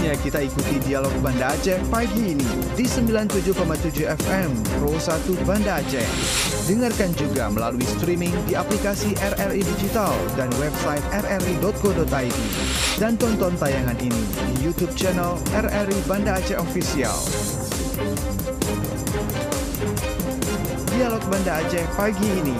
Saatnya kita ikuti dialog Banda Aceh pagi ini di 97,7 FM Pro 1 Banda Aceh. Dengarkan juga melalui streaming di aplikasi RRI Digital dan website rri.co.id. Dan tonton tayangan ini di YouTube channel RRI Banda Aceh Official. Dialog Banda Aceh pagi ini.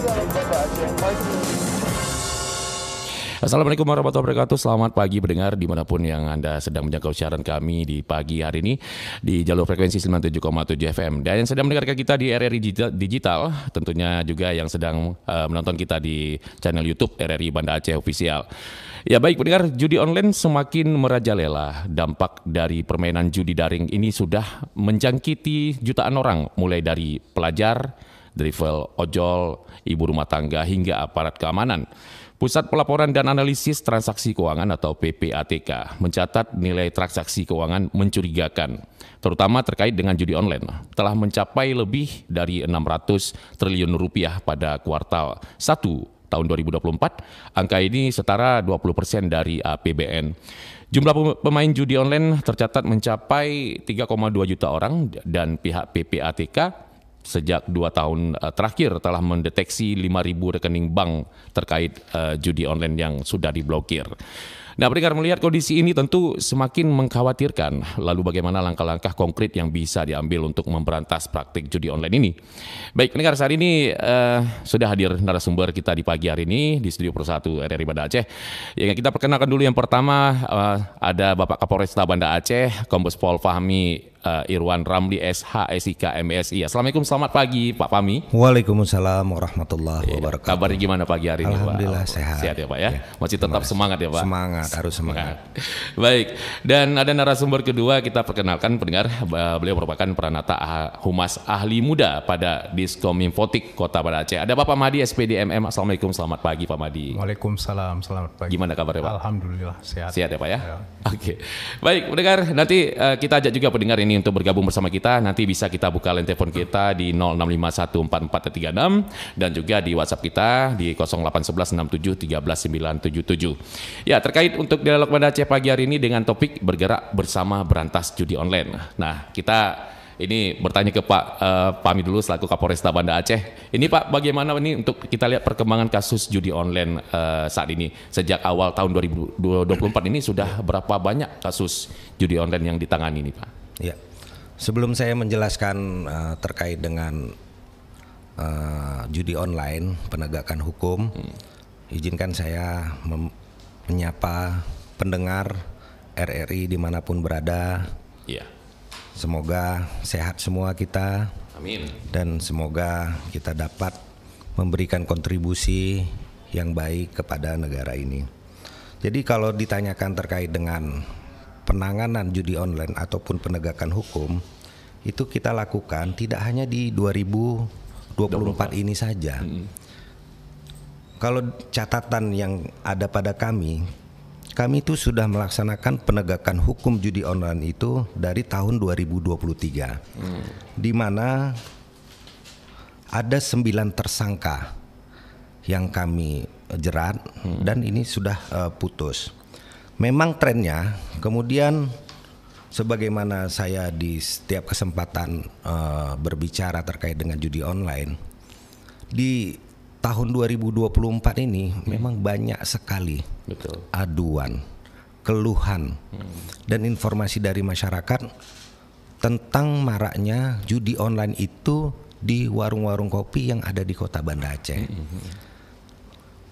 Assalamualaikum warahmatullahi wabarakatuh. Selamat pagi pendengar dimanapun yang Anda sedang menjangkau siaran kami di pagi hari ini di jalur frekuensi 97,7 FM. Dan yang sedang mendengarkan kita di RRI Digital, tentunya juga yang sedang menonton kita di channel YouTube RRI Banda Aceh Official. Ya baik pendengar, judi online semakin merajalela. Dampak dari permainan judi daring ini sudah menjangkiti jutaan orang, mulai dari pelajar, driver ojol, ibu rumah tangga hingga aparat keamanan. Pusat Pelaporan dan Analisis Transaksi Keuangan atau PPATK mencatat nilai transaksi keuangan mencurigakan, terutama terkait dengan judi online, telah mencapai lebih dari 600 triliun rupiah pada kuartal 1 tahun 2024. Angka ini setara 20% dari APBN. Jumlah pemain judi online tercatat mencapai 3,2 juta orang dan pihak PPATK sejak 2 tahun terakhir telah mendeteksi 5.000 rekening bank terkait judi online yang sudah diblokir. Nah, pendengar melihat kondisi ini tentu semakin mengkhawatirkan. Lalu bagaimana langkah-langkah konkret yang bisa diambil untuk memberantas praktik judi online ini? Baik, pendengar, saat ini sudah hadir narasumber kita di pagi hari ini di Studio Pro 1 RRI Banda Aceh. Yang kita perkenalkan dulu yang pertama ada Bapak Kapolresta Banda Aceh, Kombes Pol Fahmi Irwan Ramli SH SIK MSI. Assalamualaikum, selamat pagi Pak Fahmi. Waalaikumsalam warahmatullahi wabarakatuh. Kabarnya gimana pagi hari ini Pak? Alhamdulillah sehat. Sehat ya Pak ya? Masih tetap semangat ya Pak? Semangat, harus semangat. Baik, dan ada narasumber kedua kita perkenalkan pendengar. Beliau merupakan Pranata Humas Ahli Muda pada Diskominfotik Kota Banda Aceh. Ada Bapak Mahdi SPD MM. Assalamualaikum, selamat pagi Pak Mahdi. Waalaikumsalam, selamat pagi. Gimana kabarnya Pak? Alhamdulillah sehat. Sehat ya Pak ya? Ya. Oke. Baik, pendengar, nanti kita ajak juga pendengar ini untuk bergabung bersama kita. Nanti bisa kita buka line telepon kita di 06514436 dan juga di WhatsApp kita di 08116731977. Ya, terkait untuk dialog Banda Aceh pagi hari ini dengan topik bergerak bersama berantas judi online. Nah, kita ini bertanya ke Pak Fahmi dulu selaku Kapolresta Banda Aceh. Ini Pak, bagaimana ini untuk kita lihat perkembangan kasus judi online saat ini? Sejak awal tahun 2024 ini sudah berapa banyak kasus judi online yang ditangani ini Pak? Ya, sebelum saya menjelaskan terkait dengan judi online, penegakan hukum, izinkan saya menyapa pendengar RRI dimanapun berada. Iya. Semoga sehat semua kita. Amin. Dan semoga kita dapat memberikan kontribusi yang baik kepada negara ini. Jadi kalau ditanyakan terkait dengan penanganan judi online ataupun penegakan hukum, itu kita lakukan tidak hanya di 2024 ini saja. Kalau catatan yang ada pada kami itu sudah melaksanakan penegakan hukum judi online itu dari tahun 2023, di mana ada 9 tersangka yang kami jerat dan ini sudah putus. Memang trennya kemudian sebagaimana saya di setiap kesempatan berbicara terkait dengan judi online, di tahun 2024 ini memang banyak sekali aduan, keluhan, dan informasi dari masyarakat tentang maraknya judi online itu di warung-warung kopi yang ada di Kota Banda Aceh.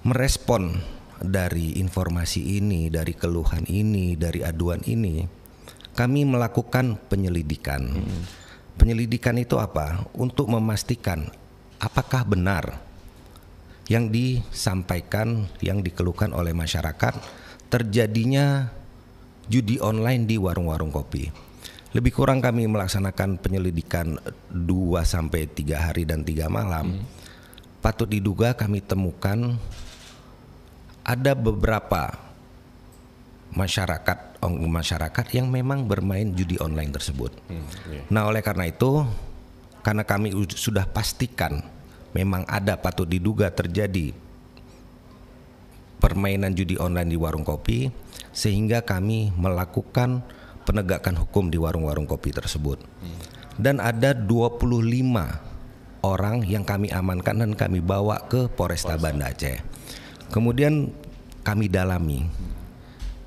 Merespon dari informasi ini, dari keluhan ini, dari aduan ini, kami melakukan penyelidikan. Penyelidikan itu apa? Untuk memastikan apakah benar yang disampaikan, yang dikeluhkan oleh masyarakat terjadinya judi online di warung-warung kopi. Lebih kurang kami melaksanakan penyelidikan 2-3 hari dan 3 malam. Patut diduga kami temukan ada beberapa masyarakat yang memang bermain judi online tersebut. Nah, oleh karena itu, karena kami sudah pastikan memang ada patut diduga terjadi permainan judi online di warung kopi, sehingga kami melakukan penegakan hukum di warung-warung kopi tersebut. Dan ada 25 orang yang kami amankan dan kami bawa ke Polresta Banda Aceh. Kemudian kami dalami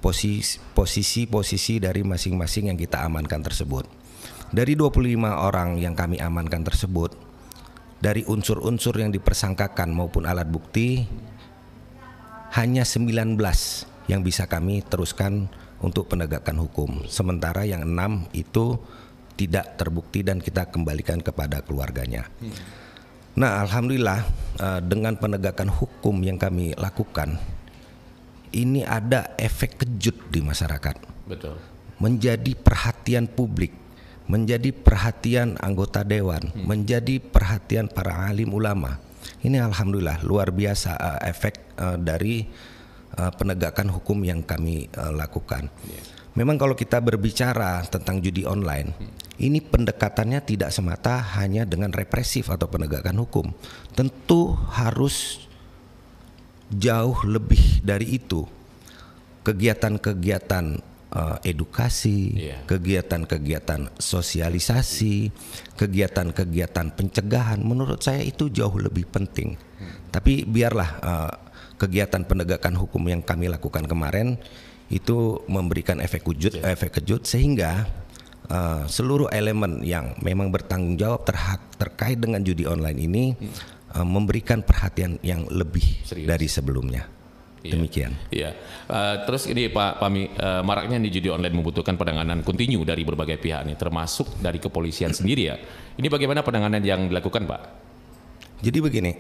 posisi dari masing-masing yang kita amankan tersebut. Dari 25 orang yang kami amankan tersebut, dari unsur-unsur yang dipersangkakan maupun alat bukti, hanya 19 yang bisa kami teruskan untuk penegakan hukum. Sementara yang 6 itu tidak terbukti dan kita kembalikan kepada keluarganya. Nah, alhamdulillah dengan penegakan hukum yang kami lakukan, ini ada efek kejut di masyarakat. Betul. Menjadi perhatian publik, menjadi perhatian anggota dewan, menjadi perhatian para alim ulama. Ini alhamdulillah luar biasa efek dari penegakan hukum yang kami lakukan. Memang kalau kita berbicara tentang judi online, ini pendekatannya tidak semata hanya dengan represif atau penegakan hukum. Tentu harus jauh lebih dari itu. Kegiatan-kegiatan edukasi, kegiatan-kegiatan sosialisasi, kegiatan-kegiatan pencegahan, menurut saya itu jauh lebih penting. Tapi biarlah kegiatan penegakan hukum yang kami lakukan kemarin itu memberikan efek kejut sehingga seluruh elemen yang memang bertanggung jawab terkait dengan judi online ini memberikan perhatian yang lebih dari sebelumnya. Demikian. Iya. Terus ini Pak Pami, maraknya di judi online membutuhkan penanganan kontinu dari berbagai pihak nih, termasuk dari kepolisian sendiri ya. Ini bagaimana penanganan yang dilakukan, Pak? Jadi begini,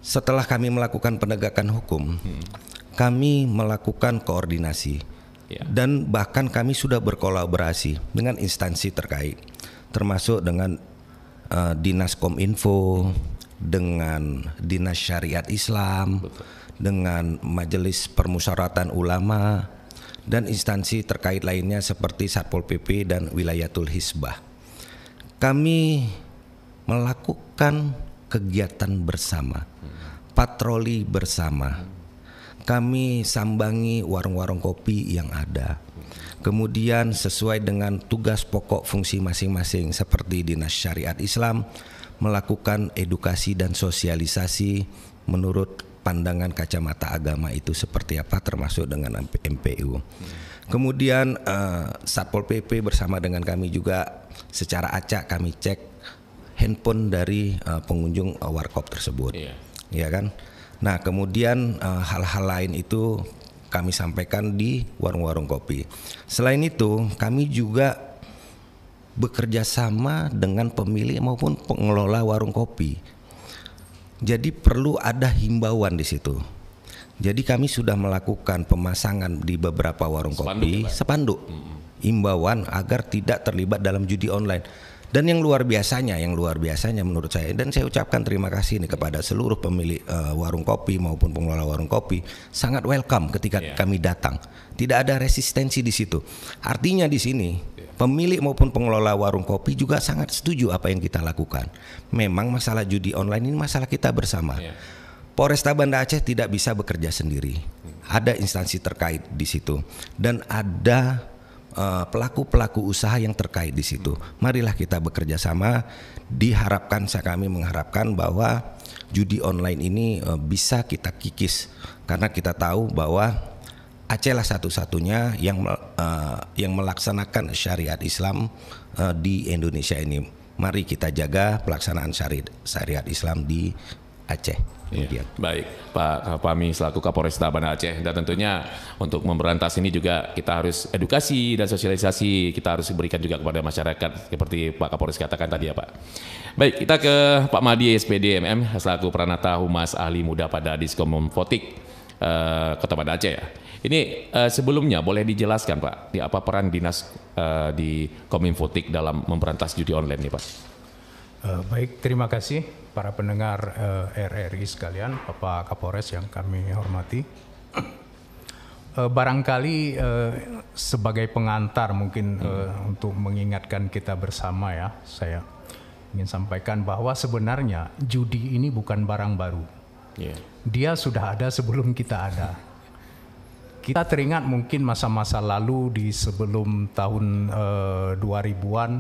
setelah kami melakukan penegakan hukum, kami melakukan koordinasi dan bahkan kami sudah berkolaborasi dengan instansi terkait, termasuk dengan Dinas Kominfo, dengan Dinas Syariat Islam, dengan Majelis Permusyawaratan Ulama, dan instansi terkait lainnya seperti Satpol PP dan Wilayatul Hisbah. Kami melakukan kegiatan bersama, patroli bersama. Kami sambangi warung-warung kopi yang ada. Kemudian sesuai dengan tugas pokok fungsi masing-masing seperti Dinas Syariat Islam melakukan edukasi dan sosialisasi menurut pandangan kacamata agama itu seperti apa, termasuk dengan MPU. Kemudian Satpol PP bersama dengan kami juga secara acak kami cek handphone dari pengunjung warkop tersebut. Ya kan? Nah, kemudian hal-hal lain itu kami sampaikan di warung-warung kopi. Selain itu, kami juga bekerja sama dengan pemilik maupun pengelola warung kopi. Jadi perlu ada himbauan di situ. Jadi kami sudah melakukan pemasangan di beberapa warung kopi spanduk himbauan agar tidak terlibat dalam judi online. Dan yang luar biasanya menurut saya, dan saya ucapkan terima kasih nih kepada seluruh pemilik warung kopi maupun pengelola warung kopi, sangat welcome ketika kami datang. Tidak ada resistensi di situ. Artinya di sini pemilik maupun pengelola warung kopi juga sangat setuju apa yang kita lakukan. Memang masalah judi online ini masalah kita bersama. Polresta Banda Aceh tidak bisa bekerja sendiri. Ada instansi terkait di situ dan ada pelaku-pelaku usaha yang terkait di situ. Marilah kita bekerja sama. Kami mengharapkan bahwa judi online ini bisa kita kikis, karena kita tahu bahwa Aceh lah satu-satunya yang melaksanakan syariat Islam di Indonesia ini. Mari kita jaga pelaksanaan syariat Islam di Aceh. Baik, Pak Pami selaku Kapolresta Banda Aceh, dan tentunya untuk memberantas ini juga kita harus edukasi dan sosialisasi, kita harus berikan juga kepada masyarakat seperti Pak Kapolres katakan tadi ya Pak. Baik, kita ke Pak Madi SPD MM selaku Pranata Humas Ahli Muda pada Diskomfotik Kota Banda Aceh ya. Ini sebelumnya boleh dijelaskan Pak, di apa peran dinas di Kominfotik dalam memberantas judi online nih Pak? Baik, terima kasih para pendengar RRI sekalian, Bapak Kapolres yang kami hormati. Barangkali sebagai pengantar mungkin untuk mengingatkan kita bersama ya, saya ingin sampaikan bahwa sebenarnya judi ini bukan barang baru. Dia sudah ada sebelum kita ada. Kita teringat mungkin masa-masa lalu di sebelum tahun 2000-an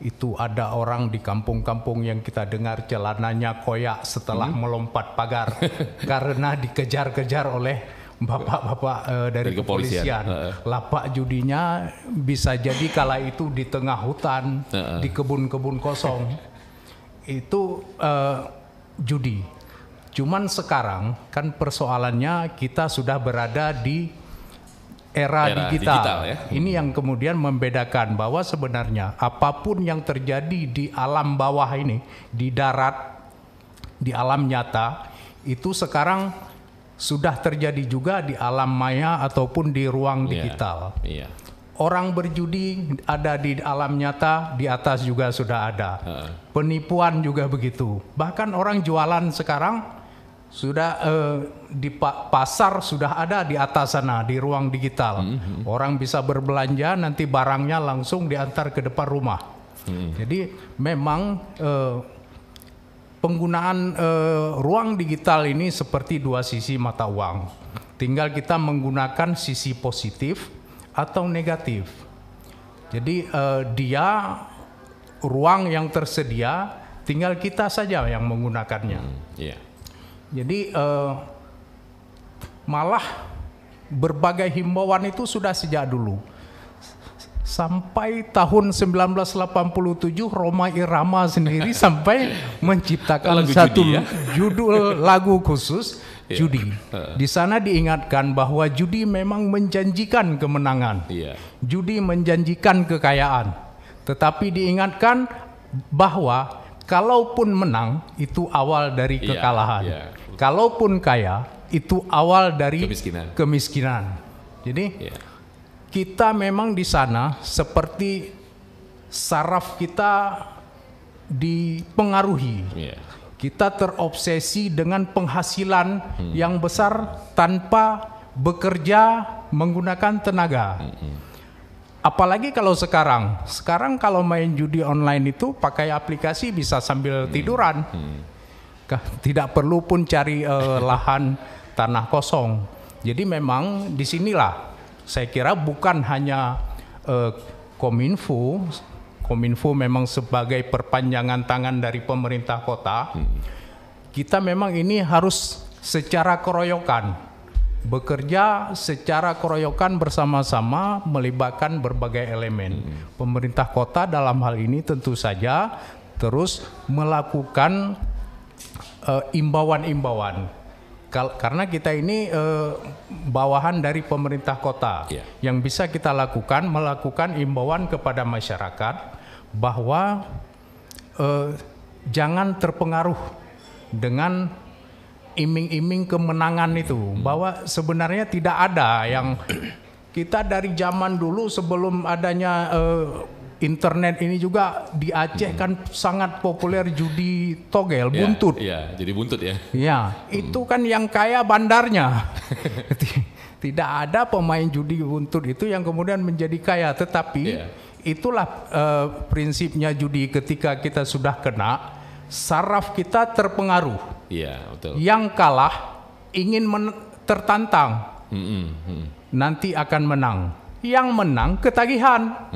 itu ada orang di kampung-kampung yang kita dengar celananya koyak setelah melompat pagar karena dikejar-kejar oleh bapak-bapak dari kepolisian. Lapak judinya bisa jadi kala itu di tengah hutan, di kebun-kebun kosong. Itu judi. Cuman sekarang kan persoalannya kita sudah berada di era digital ya. Ini yang kemudian membedakan bahwa sebenarnya apapun yang terjadi di alam bawah ini, di darat, di alam nyata, itu sekarang sudah terjadi juga di alam maya ataupun di ruang digital. Orang berjudi ada di alam nyata, di atas juga sudah ada. Penipuan juga begitu. Bahkan orang jualan sekarang sudah di pasar sudah ada di atas sana di ruang digital. Orang bisa berbelanja, nanti barangnya langsung diantar ke depan rumah. Jadi memang penggunaan ruang digital ini seperti dua sisi mata uang. Tinggal kita menggunakan sisi positif atau negatif. Jadi dia ruang yang tersedia, tinggal kita saja yang menggunakannya. Jadi malah berbagai himbauan itu sudah sejak dulu. Sampai tahun 1987 Rhoma Irama sendiri sampai menciptakan satu judul lagu khusus judi. Di sana diingatkan bahwa judi memang menjanjikan kemenangan. Judi menjanjikan kekayaan. Tetapi diingatkan bahwa kalaupun menang itu awal dari kekalahan. Kalaupun kaya itu awal dari kemiskinan. Jadi kita memang di sana seperti saraf kita dipengaruhi. Kita terobsesi dengan penghasilan yang besar tanpa bekerja menggunakan tenaga. Apalagi kalau sekarang kalau main judi online itu pakai aplikasi bisa sambil tiduran. Tidak perlu pun cari lahan tanah kosong. Jadi memang disinilah saya kira bukan hanya Kominfo memang sebagai perpanjangan tangan dari pemerintah kota. Kita memang ini harus secara keroyokan, bekerja secara keroyokan bersama-sama melibatkan berbagai elemen. Pemerintah kota dalam hal ini tentu saja terus melakukan imbauan-imbauan. Karena kita ini bawahan dari pemerintah kota. Yang bisa kita lakukan, melakukan imbauan kepada masyarakat bahwa jangan terpengaruh dengan iming-iming kemenangan itu. Bahwa sebenarnya tidak ada yang kita dari zaman dulu sebelum adanya internet ini juga di Aceh kan sangat populer judi togel, buntut. Jadi buntut ya. Itu kan yang kaya bandarnya. Tidak ada pemain judi buntut itu yang kemudian menjadi kaya. Tetapi itulah prinsipnya judi, ketika kita sudah kena, saraf kita terpengaruh. Betul. Yang kalah ingin tertantang, nanti akan menang. Yang menang ketagihan.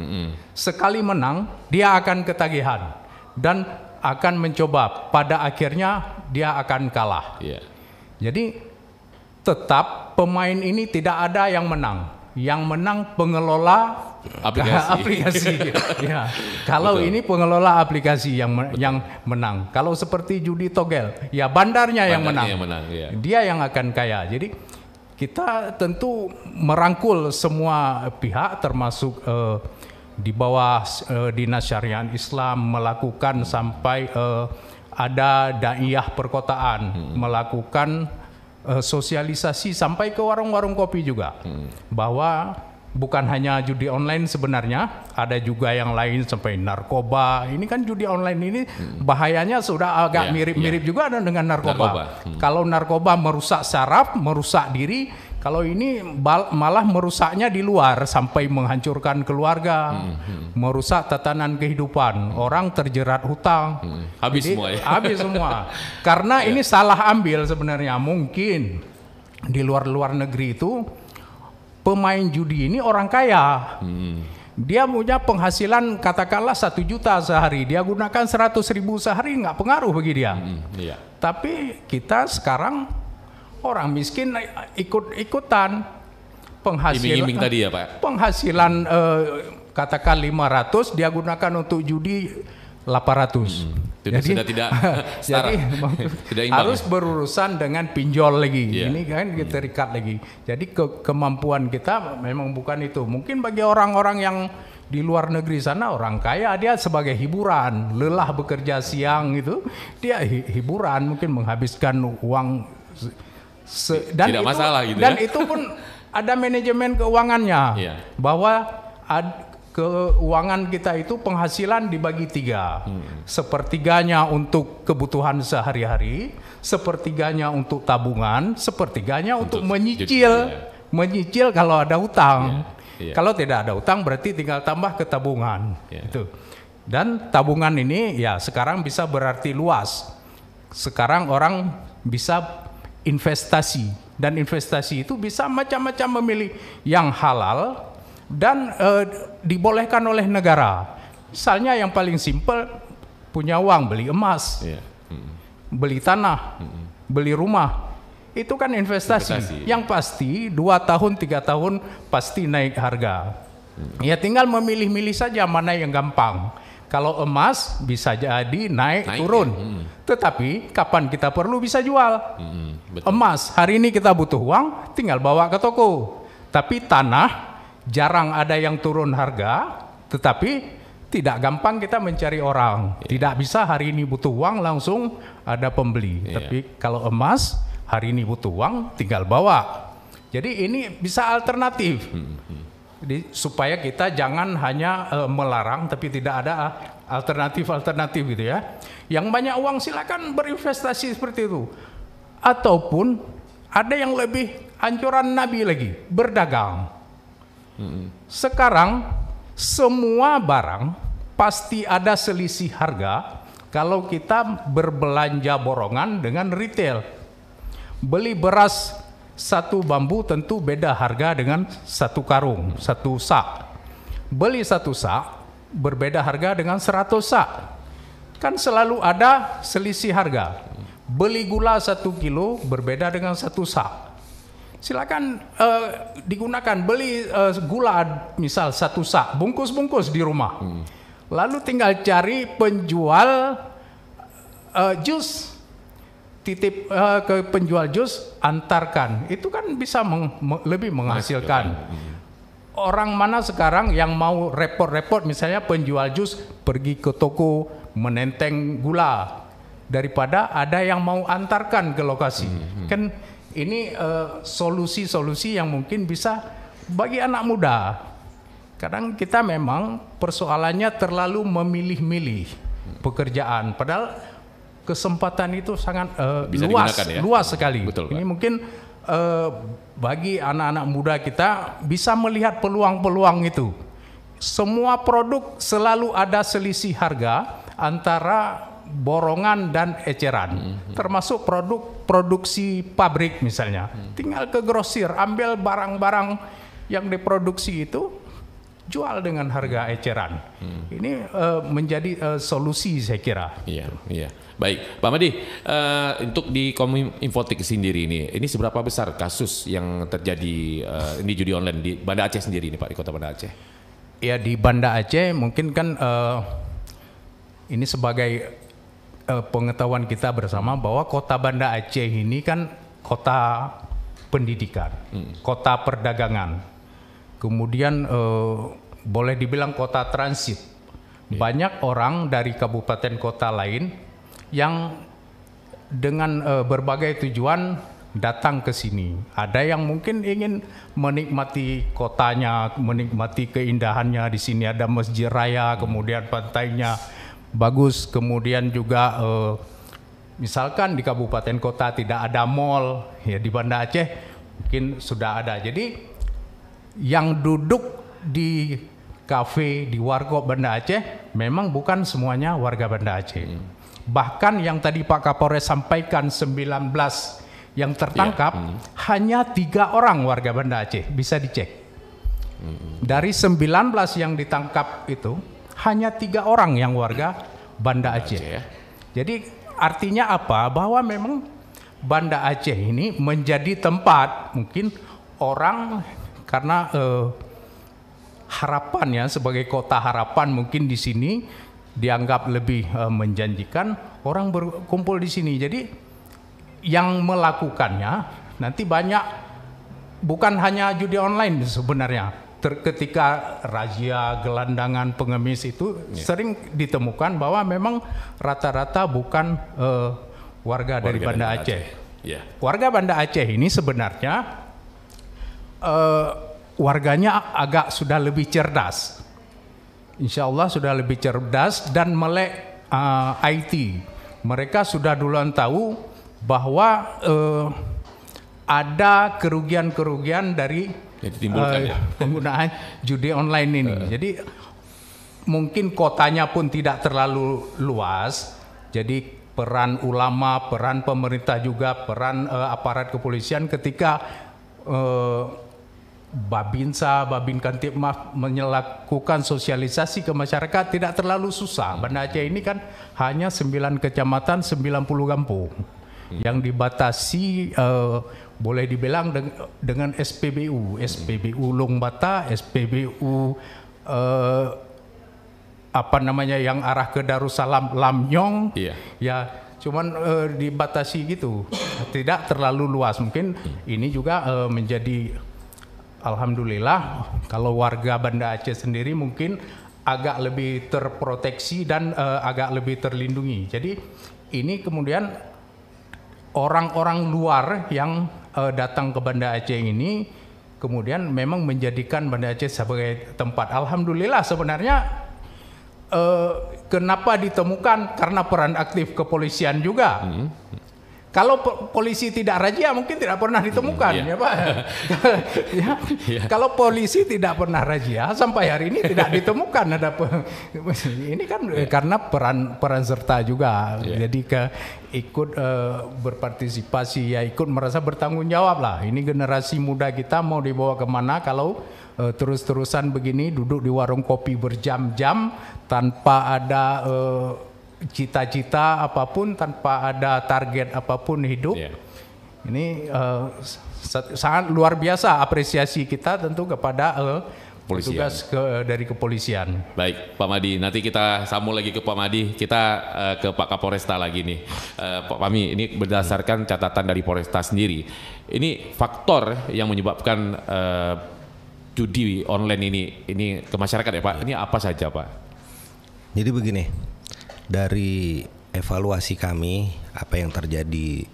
Sekali menang dia akan ketagihan dan akan mencoba, pada akhirnya dia akan kalah. Jadi tetap pemain ini tidak ada yang menang. Yang menang pengelola aplikasi. Kalau ini pengelola aplikasi yang menang. Kalau seperti judi togel, bandarnya yang menang. Dia yang akan kaya. Jadi kita tentu merangkul semua pihak termasuk di bawah Dinas Syariah Islam melakukan sampai ada daiyah perkotaan melakukan sosialisasi sampai ke warung-warung kopi juga bahwa bukan hanya judi online, sebenarnya ada juga yang lain sampai narkoba. Ini kan judi online ini bahayanya sudah agak mirip-mirip juga dengan narkoba. Kalau narkoba merusak saraf, merusak diri, kalau ini malah merusaknya di luar sampai menghancurkan keluarga, merusak tatanan kehidupan, orang terjerat hutang. Habis semua ya. Habis semua. Karena ini salah ambil sebenarnya. Mungkin di luar negeri itu pemain judi ini orang kaya. Dia punya penghasilan katakanlah 1 juta sehari, dia gunakan 100.000 sehari, nggak pengaruh bagi dia. Iya. Tapi kita sekarang orang miskin ikut-ikutan Iming-iming tadi ya Pak. Penghasilan katakan 500, dia gunakan untuk judi 800. Jadi sudah tidak setara. Jadi tidak imbang, harus berurusan dengan pinjol lagi. Iya. Ini kan terikat lagi. Jadi kemampuan kita memang bukan itu. Mungkin bagi orang-orang yang di luar negeri sana, orang kaya, dia sebagai hiburan, lelah bekerja siang itu, dia hiburan, mungkin menghabiskan uang dan tidak itu, masalah gitu dan ya. itu pun ada manajemen keuangannya. Iya. Bahwa keuangan kita itu penghasilan dibagi 3. Sepertiganya untuk kebutuhan sehari-hari, sepertiganya untuk tabungan, sepertiganya untuk menyicil. Menyicil kalau ada utang. Kalau tidak ada utang berarti tinggal tambah ke tabungan. Itu. Dan tabungan ini ya sekarang bisa berarti luas. Sekarang orang bisa investasi, dan investasi itu bisa macam-macam memilih yang halal dan dibolehkan oleh negara. Misalnya yang paling simpel, punya uang beli emas, beli tanah, beli rumah, itu kan investasi. Yang pasti 2 tahun 3 tahun pasti naik harga. Ya tinggal memilih-milih saja mana yang gampang. Kalau emas bisa jadi naik turun. Tetapi kapan kita perlu bisa jual. Betul. Emas hari ini kita butuh uang, tinggal bawa ke toko. Tapi tanah jarang ada yang turun harga, tetapi tidak gampang kita mencari orang. Tidak bisa hari ini butuh uang langsung ada pembeli. Tapi kalau emas hari ini butuh uang tinggal bawa. Jadi ini bisa alternatif. Jadi, supaya kita jangan hanya melarang tapi tidak ada alternatif gitu ya. Yang banyak uang silakan berinvestasi seperti itu. Ataupun ada yang lebih anjuran Nabi lagi, berdagang. Sekarang semua barang pasti ada selisih harga kalau kita berbelanja borongan dengan retail. Beli beras 1 bambu tentu beda harga dengan 1 karung, 1 sak. Beli 1 sak berbeda harga dengan 100 sak. Kan selalu ada selisih harga. Beli gula 1 kilo berbeda dengan 1 sak. Silakan digunakan, beli gula misal 1 sak, bungkus-bungkus di rumah. Lalu tinggal cari penjual jus, titip ke penjual jus, antarkan. Itu kan bisa lebih menghasilkan. Orang mana sekarang yang mau repot-repot, misalnya penjual jus pergi ke toko menenteng gula, daripada ada yang mau antarkan ke lokasi. Kan ini solusi-solusi yang mungkin bisa bagi anak muda. Kadang kita memang persoalannya terlalu memilih-milih pekerjaan, padahal kesempatan itu sangat luas sekali. Betul, ini mungkin bagi anak-anak muda kita bisa melihat peluang-peluang itu. Semua produk selalu ada selisih harga antara borongan dan eceran, termasuk produk produksi pabrik misalnya. Tinggal ke grosir, ambil barang-barang yang diproduksi itu, jual dengan harga eceran. Ini menjadi solusi saya kira. Iya, iya. Baik, Pak Madi, untuk di Kominfotik sendiri ini seberapa besar kasus yang terjadi di judi online di Banda Aceh sendiri ini Pak, di Kota Banda Aceh? Ya di Banda Aceh mungkin kan ini sebagai pengetahuan kita bersama bahwa Kota Banda Aceh ini kan kota pendidikan, kota perdagangan, kemudian boleh dibilang kota transit. Banyak orang dari kabupaten kota lain yang dengan berbagai tujuan datang ke sini. Ada yang mungkin ingin menikmati kotanya, menikmati keindahannya. Di sini ada masjid raya, kemudian pantainya bagus, kemudian juga misalkan di kabupaten kota tidak ada mall, ya di Banda Aceh mungkin sudah ada. Jadi yang duduk di kafe, di warkop Banda Aceh memang bukan semuanya warga Banda Aceh. Bahkan yang tadi Pak Kapolres sampaikan 19 yang tertangkap hanya 3 orang warga Banda Aceh, bisa dicek. Dari 19 yang ditangkap itu hanya 3 orang yang warga Banda Aceh. Jadi artinya apa? Bahwa memang Banda Aceh ini menjadi tempat mungkin orang karena harapannya sebagai kota harapan mungkin di sini dianggap lebih menjanjikan, orang berkumpul di sini. Jadi yang melakukannya nanti banyak, bukan hanya judi online sebenarnya. Ketika razia gelandangan pengemis itu sering ditemukan bahwa memang rata-rata bukan warga dari Banda Aceh. Warga Banda Aceh ini sebenarnya warganya agak sudah lebih cerdas. Insya Allah sudah lebih cerdas dan melek IT. Mereka sudah duluan tahu bahwa ada kerugian-kerugian dari penggunaan judi online ini. Jadi mungkin kotanya pun tidak terlalu luas. Jadi peran ulama, peran pemerintah juga, peran aparat kepolisian ketika Babinsa, Babin Kantipmas melakukan sosialisasi ke masyarakat tidak terlalu susah. Banda Aceh ini kan hanya 9 kecamatan, 90 kampung yang dibatasi boleh dibilang dengan SPBU, SPBU Longbata, SPBU apa namanya yang arah ke Darussalam Lamnyong, ya cuman dibatasi gitu, tidak terlalu luas. Mungkin ini juga menjadi alhamdulillah kalau warga Banda Aceh sendiri mungkin agak lebih terproteksi dan agak lebih terlindungi. Jadi ini kemudian orang-orang luar yang datang ke Banda Aceh ini kemudian memang menjadikan Banda Aceh sebagai tempat. Alhamdulillah sebenarnya kenapa ditemukan karena peran aktif kepolisian juga. Kalau polisi tidak razia mungkin tidak pernah ditemukan, ya Pak. Kalau polisi tidak pernah razia sampai hari ini tidak ditemukan ada ini kan karena peran serta juga. Jadi ikut berpartisipasi, ya ikut merasa bertanggung jawab lah. Ini generasi muda kita mau dibawa kemana kalau terus-terusan begini duduk di warung kopi berjam-jam tanpa ada cita-cita apapun, tanpa ada target apapun hidup. Ini sangat luar biasa apresiasi kita tentu kepada petugas dari kepolisian. Baik, Pak Madi, nanti kita sambung lagi ke Pak Madi. Kita ke Pak Kapolresta lagi nih. Pak Pami, ini berdasarkan catatan dari Polresta sendiri. Ini faktor yang menyebabkan judi online ini ke masyarakat ya Pak. Ini apa saja Pak? Jadi begini. Dari evaluasi kami apa yang terjadi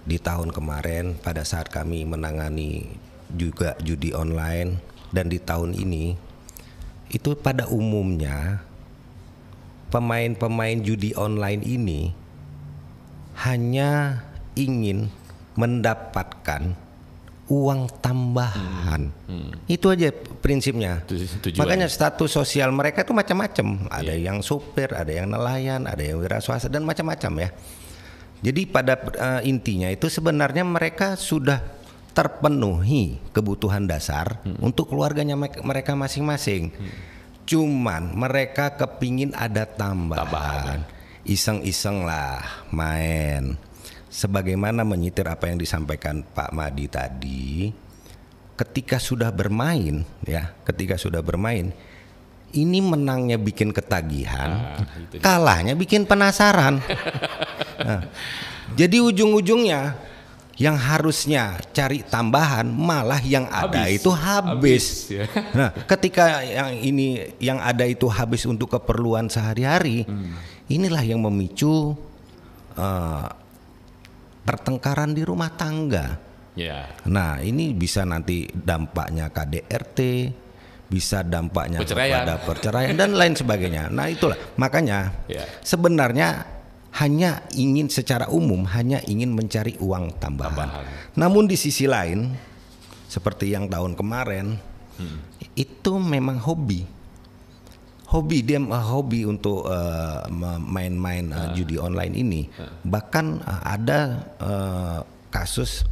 di tahun kemarin pada saat kami menangani juga judi online dan di tahun ini itu pada umumnya pemain-pemain judi online ini hanya ingin mendapatkan uang tambahan. Itu aja prinsipnya. Makanya status sosial mereka itu macam-macam. Ada yang supir, ada yang nelayan, ada yang wira swasta dan macam-macam ya. Jadi pada intinya itu sebenarnya mereka sudah terpenuhi kebutuhan dasar untuk keluarganya mereka masing-masing. Cuman mereka kepingin ada tambahan. Iseng-iseng lah main. Sebagaimana menyitir apa yang disampaikan Pak Madi tadi, ketika sudah bermain, ini menangnya bikin ketagihan, kalahnya bikin penasaran. Jadi ujung-ujungnya yang harusnya cari tambahan malah yang ada itu habis. Nah, ketika yang ada itu habis untuk keperluan sehari-hari, inilah yang memicu pertengkaran di rumah tangga. Nah, ini bisa nanti dampaknya KDRT, bisa dampaknya kepada perceraian dan lain sebagainya. Nah, itulah makanya sebenarnya secara umum hanya ingin mencari uang tambahan. Namun di sisi lain, seperti yang tahun kemarin, itu memang hobi hobi untuk main-main judi online ini. Bahkan ada kasus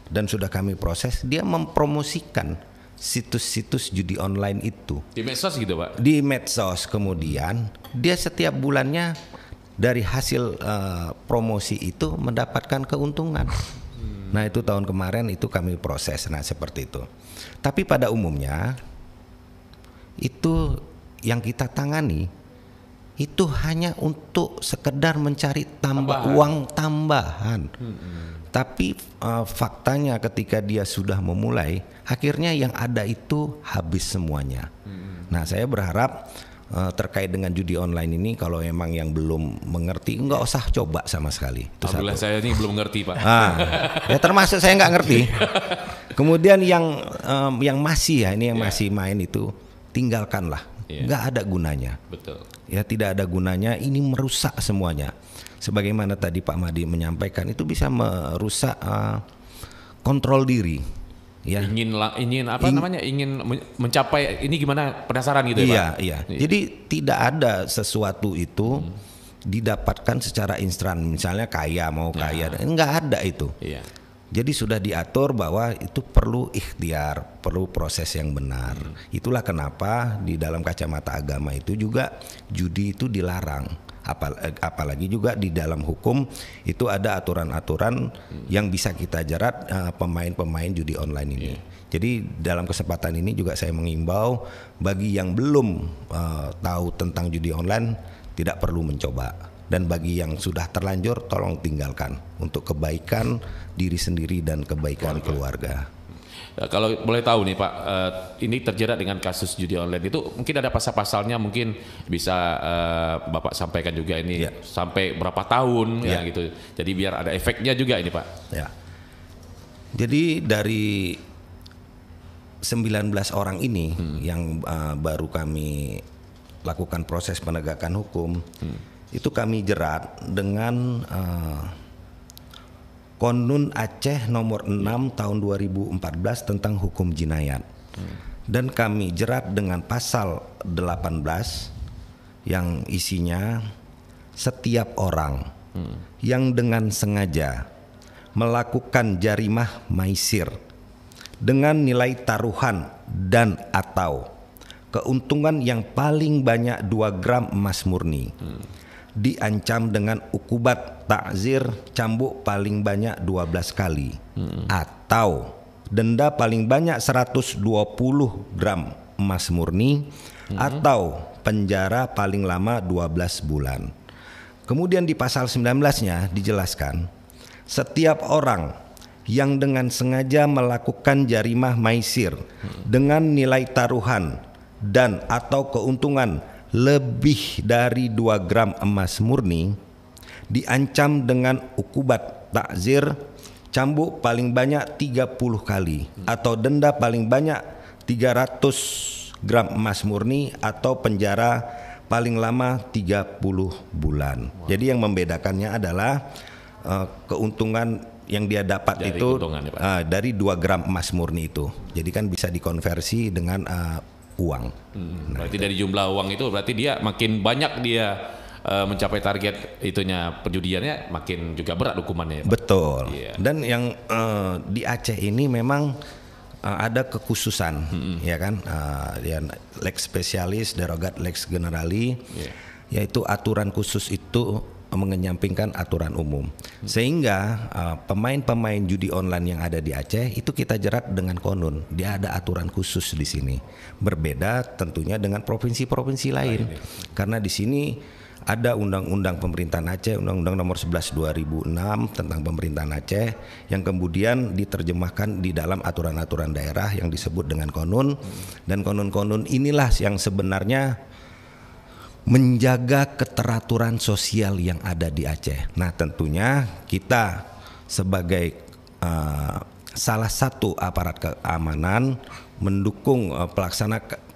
dan sudah kami proses, dia mempromosikan situs-situs judi online itu Di medsos gitu Pak? di medsos. Kemudian dia setiap bulannya dari hasil promosi itu mendapatkan keuntungan. Nah itu tahun kemarin itu kami proses. Nah seperti itu. Tapi pada umumnya itu yang kita tangani itu hanya untuk sekedar mencari uang tambahan. Tapi faktanya ketika dia sudah memulai, akhirnya yang ada itu habis semuanya. Nah saya berharap terkait dengan judi online ini, kalau memang yang belum mengerti nggak usah coba sama sekali. Itu Alhamdulillah satu. saya ini belum ngerti Pak. Ya termasuk saya nggak ngerti. Kemudian yang masih masih main itu tinggalkanlah. Nggak ada gunanya. Betul. Ya tidak ada gunanya, ini merusak semuanya. Sebagaimana tadi Pak Madi menyampaikan, itu bisa merusak kontrol diri. Ya. Ingin mencapai ini gimana, penasaran gitu ya Pak? Iya. Jadi tidak ada sesuatu itu didapatkan secara instan. Misalnya kaya, nggak ada itu. Iya. Jadi sudah diatur bahwa itu perlu ikhtiar, perlu proses yang benar. Itulah kenapa di dalam kacamata agama itu juga judi itu dilarang. Apalagi juga di dalam hukum itu ada aturan-aturan yang bisa kita jerat pemain-pemain judi online ini. Jadi dalam kesempatan ini juga saya mengimbau bagi yang belum tahu tentang judi online tidak perlu mencoba. Dan bagi yang sudah terlanjur tolong tinggalkan untuk kebaikan diri sendiri dan kebaikan keluarga. Ya, kalau boleh tahu nih Pak, ini terjerat dengan kasus judi online itu mungkin ada pasal-pasalnya, mungkin bisa Bapak sampaikan juga ini sampai berapa tahun ya gitu. Jadi biar ada efeknya juga ini Pak. Ya. Jadi dari 19 orang ini yang baru kami lakukan proses penegakan hukum, itu kami jerat dengan Konun Aceh nomor 6 tahun 2014 tentang hukum jinayat. Dan kami jerat dengan pasal 18 yang isinya setiap orang yang dengan sengaja melakukan jarimah maisir dengan nilai taruhan dan atau keuntungan yang paling banyak 2 gram emas murni diancam dengan ukubat ta'zir cambuk paling banyak 12 kali atau denda paling banyak 120 gram emas murni atau penjara paling lama 12 bulan. Kemudian di pasal 19-nya dijelaskan setiap orang yang dengan sengaja melakukan jarimah maisir dengan nilai taruhan dan atau keuntungan lebih dari 2 gram emas murni diancam dengan ukubat ta'zir cambuk paling banyak 30 kali atau denda paling banyak 300 gram emas murni atau penjara paling lama 30 bulan. Jadi yang membedakannya adalah keuntungan yang dia dapat dari itu dari 2 gram emas murni itu. Jadi kan bisa dikonversi dengan uang. Berarti dari jumlah uang itu berarti dia makin banyak dia mencapai target itunya perjudiannya, makin juga berat hukumannya. Betul. Dan yang di Aceh ini memang ada kekhususan, ya kan, lex spesialis derogat lex generali, yaitu aturan khusus itu mengenyampingkan aturan umum, sehingga pemain-pemain judi online yang ada di Aceh itu kita jerat dengan konun. Dia ada aturan khusus di sini, berbeda tentunya dengan provinsi-provinsi lain, karena di sini ada undang-undang pemerintahan Aceh, undang-undang nomor 11 2006 tentang pemerintahan Aceh yang kemudian diterjemahkan di dalam aturan-aturan daerah yang disebut dengan konun, dan konun-konun inilah yang sebenarnya menjaga keteraturan sosial yang ada di Aceh. Nah tentunya kita sebagai salah satu aparat keamanan mendukung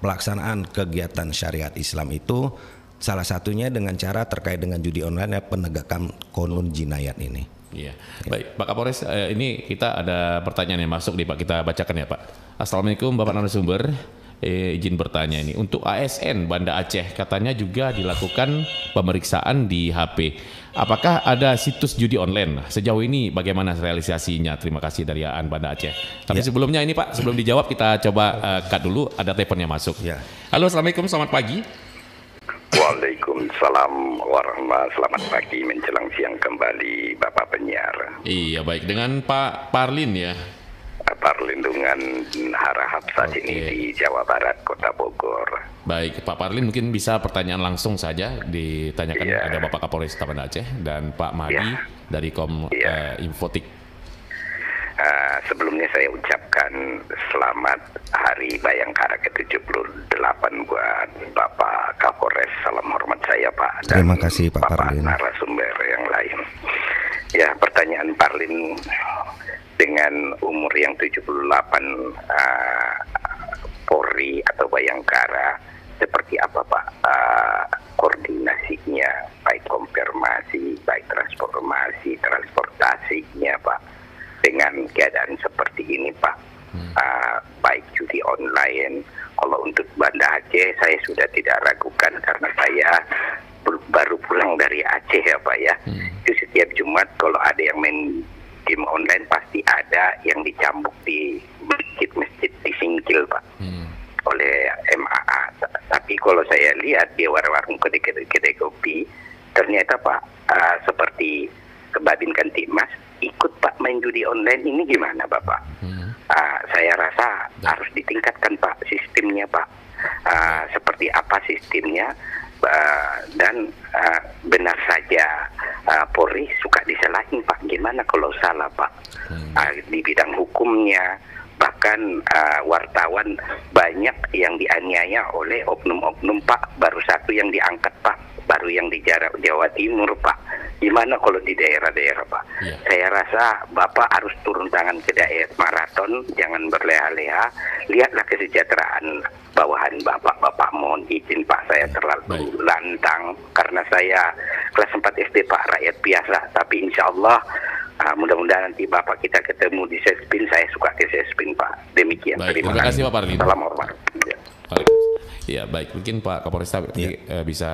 pelaksanaan kegiatan syariat Islam itu, salah satunya dengan cara terkait dengan judi online, penegakan konun jinayat ini. Iya. Baik Pak Kapolres, ini kita ada pertanyaan yang masuk nih Pak, kita bacakan ya Pak. Assalamualaikum Bapak narasumber. izin bertanya ini. Untuk ASN Banda Aceh katanya juga dilakukan pemeriksaan di HP. Apakah ada situs judi online? Sejauh ini bagaimana realisasinya? Terima kasih dari AAN Banda Aceh. Tapi sebelumnya ini Pak, sebelum dijawab kita coba cut dulu, ada teleponnya masuk. Ya. Halo, Assalamualaikum, selamat pagi. Waalaikumsalam warahmatullahi. Selamat pagi menjelang siang kembali Bapak penyiar. Iya, baik, dengan Pak Parlin ya. Perlindungan Harahap saat ini di Jawa Barat, Kota Bogor. Baik, Pak Parlin mungkin bisa pertanyaan langsung saja ditanyakan. Ada Bapak Kapolresta Banda Aceh dan Pak Madi dari Infotik. Sebelumnya saya ucapkan selamat Hari Bayangkara ke-78 buat Bapak Kapolres. Salam hormat saya Pak. Terima kasih Pak Parlin. Narasumber yang lain. Ya, pertanyaan Parlin, dengan umur yang 78, Polri atau Bayangkara seperti apa Pak koordinasinya, baik konfirmasi, baik transportasinya Pak, dengan keadaan seperti ini Pak, baik judi online. Kalau untuk Banda Aceh saya sudah tidak ragukan karena saya baru pulang dari Aceh ya Pak ya. Itu setiap Jumat kalau ada yang main game online pasti ada yang dicambuk di masjid di Singkil Pak oleh MAA. Tapi kalau saya lihat di warung-warung kedai kopi ternyata Pak seperti Babin Kamtibmas ikut Pak main judi online, ini gimana Bapak? Saya rasa harus ditingkatkan Pak sistemnya Pak. Seperti apa sistemnya? Dan benar saja Polri suka disalahin Pak, gimana kalau salah Pak? Di bidang hukumnya bahkan wartawan banyak yang dianiaya oleh oknum-oknum Pak, baru satu yang diangkat Pak, baru yang di Jawa Timur Pak. Gimana kalau di daerah-daerah Pak? Saya rasa Bapak harus turun tangan ke daerah maraton, jangan berleha-leha. Lihatlah kesejahteraan bawahan Bapak. Bapak mohon izin Pak, saya terlalu lantang karena saya kelas 4 SD Pak, rakyat biasa. Tapi insya Allah mudah-mudahan nanti Bapak kita ketemu di Sespin, saya suka ke Sespin Pak. Demikian. Baik, terima kasih Pak Parlin. Salam hormat. Ya baik, mungkin Pak Kapolresta bisa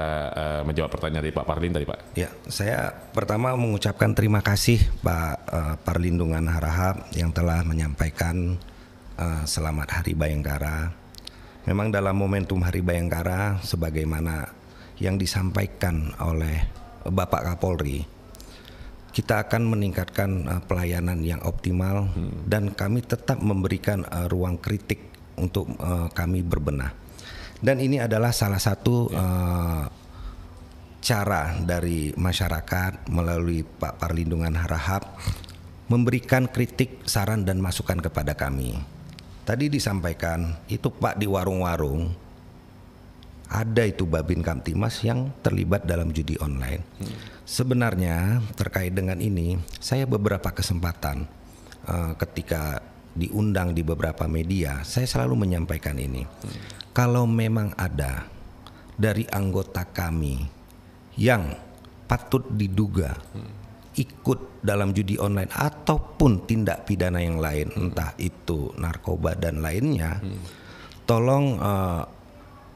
menjawab pertanyaan dari Pak Parlin tadi Pak. Ya, saya pertama mengucapkan terima kasih Pak Perlindungan Harahap yang telah menyampaikan selamat Hari Bayangkara. Memang dalam momentum Hari Bayangkara sebagaimana yang disampaikan oleh Bapak Kapolri, kita akan meningkatkan pelayanan yang optimal dan kami tetap memberikan ruang kritik untuk kami berbenah. Dan ini adalah salah satu cara dari masyarakat melalui Pak Perlindungan Harahap memberikan kritik, saran dan masukan kepada kami. Tadi disampaikan itu Pak di warung-warung ada itu Babin Kamtibmas yang terlibat dalam judi online. Sebenarnya terkait dengan ini saya beberapa kesempatan ketika diundang di beberapa media saya selalu menyampaikan ini. Kalau memang ada dari anggota kami yang patut diduga ikut dalam judi online ataupun tindak pidana yang lain, entah itu narkoba dan lainnya, tolong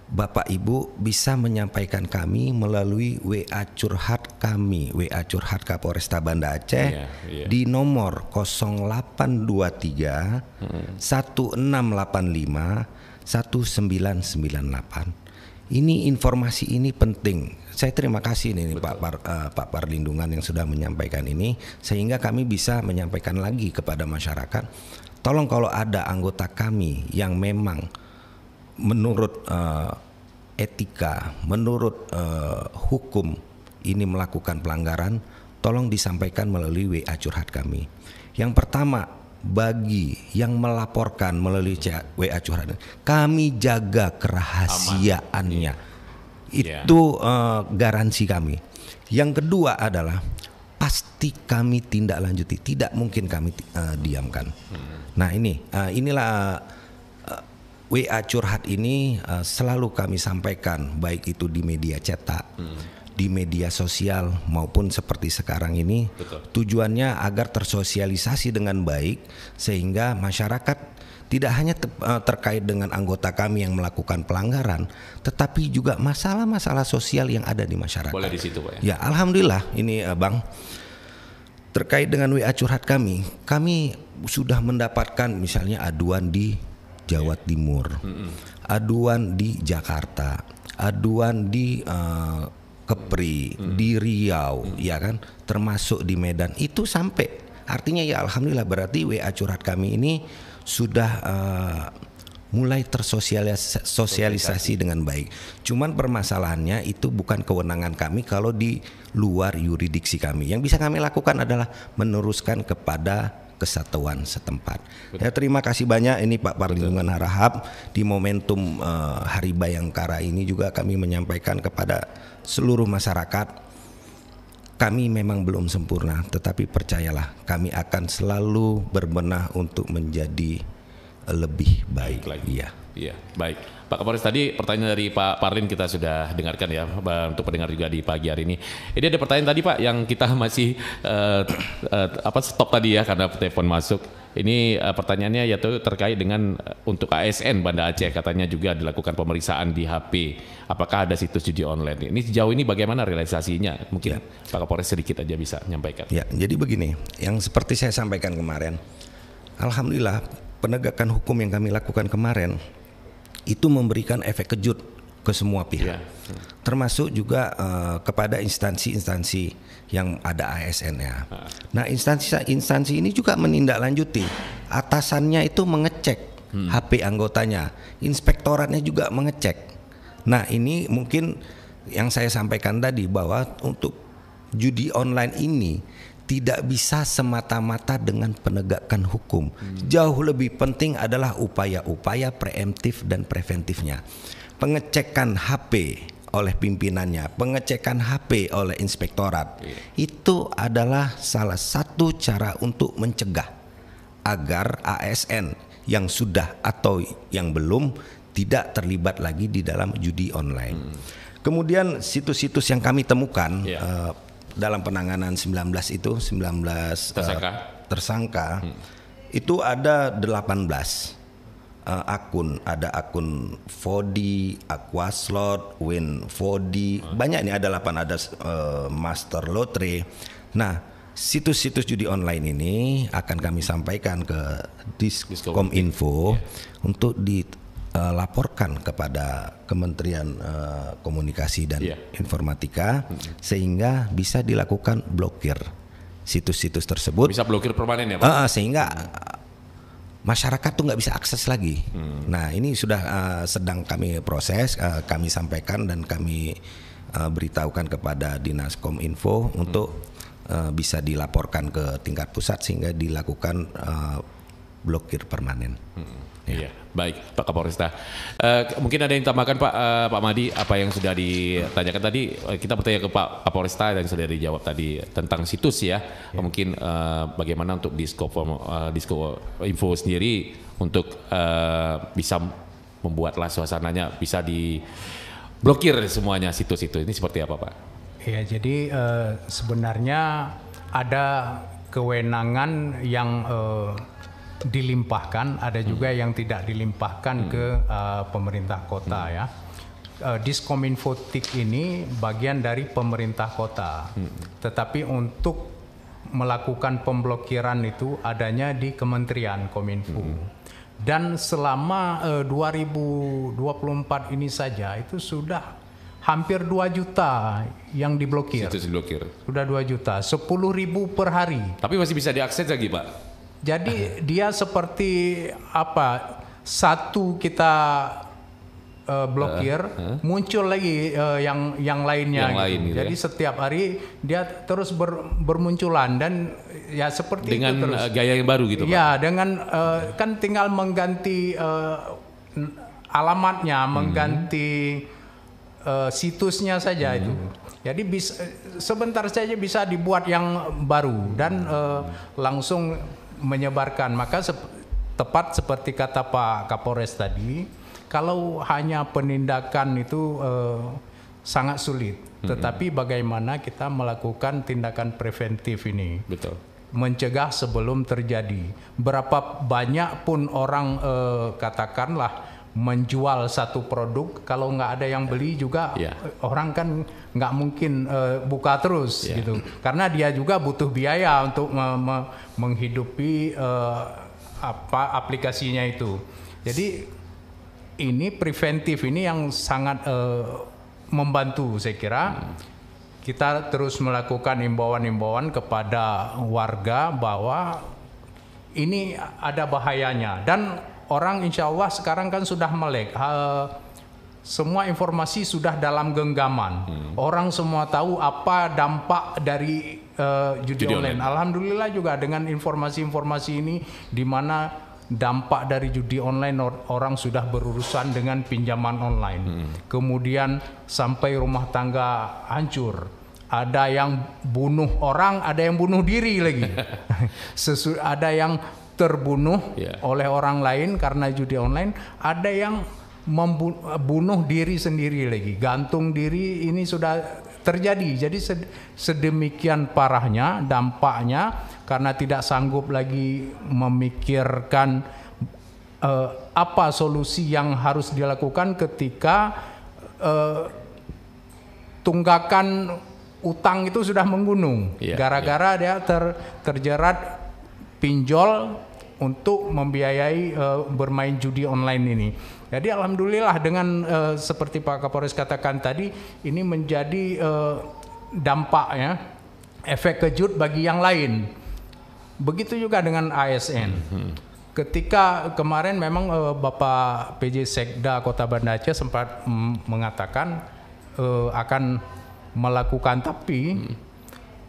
Bapak Ibu bisa menyampaikan kami melalui WA curhat kami, WA curhat Kapolresta Banda Aceh di nomor 0823 1685 1998. Ini informasi ini penting. Saya terima kasih nih Pak Perlindungan yang sudah menyampaikan ini sehingga kami bisa menyampaikan lagi kepada masyarakat. Tolong kalau ada anggota kami yang memang menurut etika, menurut hukum ini melakukan pelanggaran, tolong disampaikan melalui WA curhat kami. Yang pertama, bagi yang melaporkan melalui WA curhat, kami jaga kerahasiaannya. Itu garansi kami. Yang kedua adalah pasti kami tindak lanjuti, tidak mungkin kami diamkan. Nah inilah WA curhat ini selalu kami sampaikan baik itu di media cetak, di media sosial maupun seperti sekarang ini. Betul. Tujuannya agar tersosialisasi dengan baik sehingga masyarakat tidak hanya terkait dengan anggota kami yang melakukan pelanggaran, tetapi juga masalah-masalah sosial yang ada di masyarakat. Boleh di situ, Pak. Ya, alhamdulillah ini Bang, terkait dengan WA curhat kami sudah mendapatkan misalnya aduan di Jawa Timur, aduan di Jakarta, aduan di Kepri, di Riau, ya kan, termasuk di Medan. Itu sampai, artinya ya alhamdulillah berarti WA curhat kami ini sudah mulai tersosialisasi dengan baik. Cuman permasalahannya itu bukan kewenangan kami kalau di luar yurisdiksi kami. Yang bisa kami lakukan adalah meneruskan kepada kesatuan setempat. Ya, terima kasih banyak ini Pak Parlindungan Harahap. Di momentum Hari Bayangkara ini juga kami menyampaikan kepada seluruh masyarakat, kami memang belum sempurna, tetapi percayalah kami akan selalu berbenah untuk menjadi lebih baik lagi. Iya, baik. Pak Kapolres, tadi pertanyaan dari Pak Parlin kita sudah dengarkan ya, untuk pendengar juga di pagi hari ini. Ini ada pertanyaan tadi Pak yang kita masih stop tadi ya karena telepon masuk. Ini pertanyaannya yaitu terkait dengan untuk ASN Banda Aceh, katanya juga dilakukan pemeriksaan di HP. Apakah ada situs judi online? Ini sejauh ini bagaimana realisasinya? Mungkin ya, Pak Kapolres sedikit aja bisa menyampaikan. Ya, jadi begini, yang seperti saya sampaikan kemarin, alhamdulillah penegakan hukum yang kami lakukan kemarin itu memberikan efek kejut ke semua pihak, termasuk juga kepada instansi-instansi yang ada ASN-nya. Nah, instansi ini juga menindaklanjuti, atasannya itu mengecek HP anggotanya, inspektoratnya juga mengecek. Nah, ini mungkin yang saya sampaikan tadi bahwa untuk judi online ini tidak bisa semata-mata dengan penegakan hukum. Jauh lebih penting adalah upaya-upaya preemptif dan preventifnya. Pengecekan HP oleh pimpinannya, pengecekan HP oleh inspektorat, itu adalah salah satu cara untuk mencegah agar ASN yang sudah atau yang belum tidak terlibat lagi di dalam judi online. Kemudian situs-situs yang kami temukan dalam penanganan 19 tersangka itu ada 18 akun. Ada akun Vodi, Aquaslot, Win Vodi, banyak nih, ada 8, ada Master Lotre. Nah, situs-situs judi online ini akan kami sampaikan ke Diskominfo untuk dilaporkan kepada Kementerian Komunikasi dan Informatika, sehingga bisa dilakukan blokir situs-situs tersebut. Bisa blokir permanen ya Pak? Sehingga masyarakat tuh nggak bisa akses lagi. Nah, ini sudah sedang kami proses, kami sampaikan dan kami beritahukan kepada Dinas Kominfo untuk bisa dilaporkan ke tingkat pusat sehingga dilakukan blokir permanen. Iya, baik Pak Kapolresta. Mungkin ada yang tambahkan Pak Madi, apa yang sudah ditanyakan tadi. Kita bertanya ke Pak Kapolresta dan sudah dijawab tadi tentang situs ya. Mungkin bagaimana untuk Diskominfo sendiri untuk bisa membuatlah suasananya bisa diblokir semuanya situs itu. Ini seperti apa Pak? Ya, jadi sebenarnya ada kewenangan yang dilimpahkan, ada juga yang tidak dilimpahkan ke pemerintah kota ya. Diskominfo TIK ini bagian dari pemerintah kota, tetapi untuk melakukan pemblokiran itu adanya di Kementerian Kominfo. Dan selama 2024 ini saja itu sudah hampir 2 juta yang diblokir. Situs diblokir. Sudah 2 juta, 10.000 per hari. Tapi masih bisa diakses lagi Pak? Jadi dia seperti apa? Satu kita blokir, muncul lagi yang lainnya. Yang lain, gitu. Jadi setiap hari dia terus bermunculan dan ya seperti dengan itu terus. Gaya yang baru gitu Pak? Ya, dengan kan tinggal mengganti alamatnya, mengganti situsnya saja itu. Jadi sebentar saja bisa dibuat yang baru dan langsung menyebarkan. Maka tepat seperti kata Pak Kapolres tadi, kalau hanya penindakan itu sangat sulit. Tetapi bagaimana kita melakukan tindakan preventif ini? Betul. Mencegah sebelum terjadi. Berapa banyak pun orang katakanlah menjual satu produk, kalau nggak ada yang beli juga orang kan nggak mungkin buka terus gitu, karena dia juga butuh biaya untuk menghidupi aplikasinya itu. Jadi ini preventif ini yang sangat membantu, saya kira. Kita terus melakukan imbauan-imbauan kepada warga bahwa ini ada bahayanya, dan orang insya Allah sekarang kan sudah melek. Semua informasi sudah dalam genggaman. Orang semua tahu apa dampak dari judi online. Alhamdulillah juga dengan informasi-informasi ini, di mana dampak dari judi online orang sudah berurusan dengan pinjaman online. Kemudian sampai rumah tangga hancur. Ada yang bunuh orang, ada yang bunuh diri lagi. Ada yang terbunuh oleh orang lain karena judi online, ada yang membunuh diri sendiri lagi, gantung diri. Ini sudah terjadi. Jadi sedemikian parahnya dampaknya, karena tidak sanggup lagi memikirkan apa solusi yang harus dilakukan ketika tunggakan utang itu sudah menggunung, gara-gara dia terjerat pinjol untuk membiayai bermain judi online ini. Jadi alhamdulillah dengan seperti Pak Kapolres katakan tadi, ini menjadi dampaknya efek kejut bagi yang lain. Begitu juga dengan ASN. Ketika kemarin memang Bapak PJ Sekda Kota Banda Aceh sempat mengatakan akan melakukan, tapi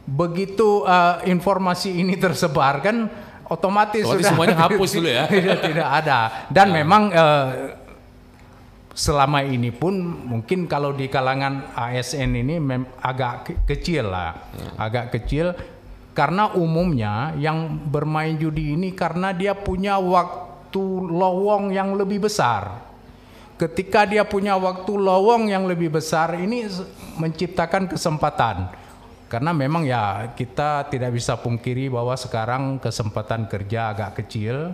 begitu informasi ini tersebar kan otomatis sudah semuanya hapus dulu ya. tidak ada. Dan memang selama ini pun mungkin kalau di kalangan ASN ini agak kecil lah, agak kecil, karena umumnya yang bermain judi ini karena dia punya waktu lowong yang lebih besar. Ketika dia punya waktu lowong yang lebih besar, ini menciptakan kesempatan. Karena memang ya kita tidak bisa pungkiri bahwa sekarang kesempatan kerja agak kecil.